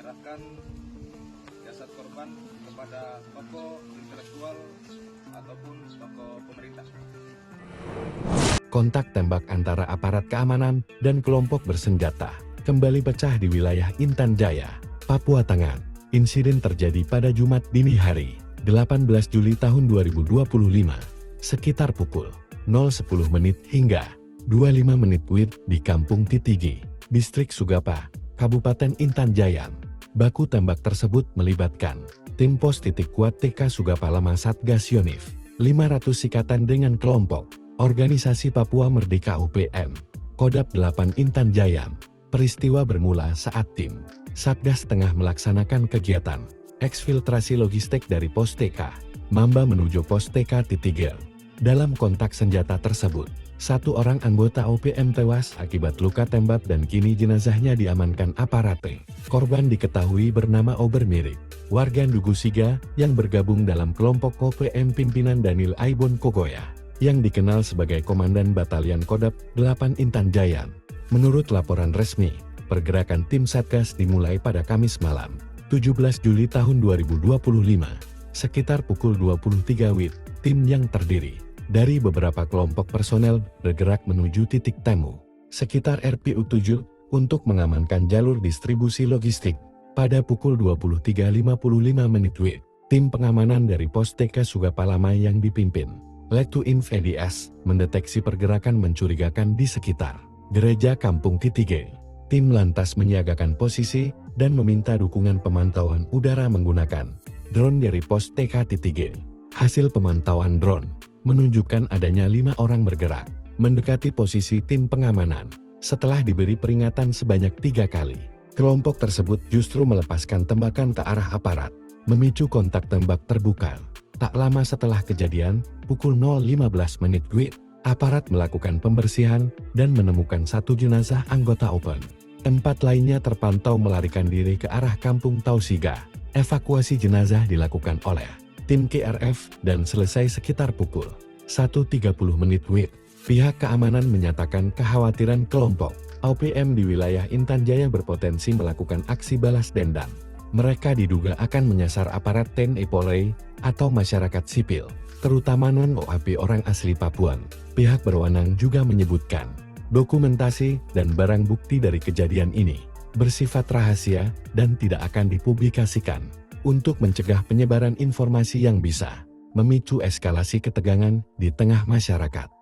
menyerahkan jasad korban kepada tokoh intelektual ataupun tokoh pemerintah. Kontak tembak antara aparat keamanan dan kelompok bersenjata kembali pecah di wilayah Intan Jaya, Papua Tengah. Insiden terjadi pada Jumat dini hari, 18 Juli tahun 2025, sekitar pukul 0.10 menit hingga 25 menit WIB di Kampung Titigi, Distrik Sugapa, Kabupaten Intan Jaya. Baku tembak tersebut melibatkan tim pos titik kuat TK Sugapa Lama Satgas Yonif 500 Sikatan dengan kelompok Organisasi Papua Merdeka UPM, Kodap 8 Intan Jaya. Peristiwa bermula saat tim Satgas tengah melaksanakan kegiatan eksfiltrasi logistik dari pos TK Mamba menuju pos TK Titigel. Dalam kontak senjata tersebut, satu orang anggota UPM tewas akibat luka tembak dan kini jenazahnya diamankan aparat. Korban diketahui bernama Ober Mirik, warga Ndugusiga yang bergabung dalam kelompok UPM pimpinan Daniel Aibon Kogoya, yang dikenal sebagai Komandan Batalion Kodap 8 Intan Jaya. Menurut laporan resmi, pergerakan tim Satgas dimulai pada Kamis malam, 17 Juli tahun 2025, sekitar pukul 23 WIB. Tim yang terdiri dari beberapa kelompok personel bergerak menuju titik temu sekitar RPU 7 untuk mengamankan jalur distribusi logistik. Pada pukul 23.55 menit WIB, tim pengamanan dari pos TK Sugapa Lama yang dipimpin Letu Inf EDS mendeteksi pergerakan mencurigakan di sekitar Gereja Kampung Titige. Tim lantas menyiagakan posisi dan meminta dukungan pemantauan udara menggunakan drone dari pos TK Titige. Hasil pemantauan drone menunjukkan adanya 5 orang bergerak mendekati posisi tim pengamanan. Setelah diberi peringatan sebanyak 3 kali, kelompok tersebut justru melepaskan tembakan ke arah aparat, memicu kontak tembak terbuka. Tak lama setelah kejadian, pukul 0.15 menit WIB, aparat melakukan pembersihan dan menemukan satu jenazah anggota OPEN. 4 lainnya terpantau melarikan diri ke arah Kampung Tausiga. Evakuasi jenazah dilakukan oleh tim KRF dan selesai sekitar pukul 1.30 menit WIB. Pihak keamanan menyatakan kekhawatiran kelompok OPM di wilayah Intan Jaya berpotensi melakukan aksi balas dendam. Mereka diduga akan menyasar aparat TNI Polri atau masyarakat sipil, terutama non-OAP orang asli Papua. Pihak berwenang juga menyebutkan, dokumentasi dan barang bukti dari kejadian ini bersifat rahasia dan tidak akan dipublikasikan untuk mencegah penyebaran informasi yang bisa memicu eskalasi ketegangan di tengah masyarakat.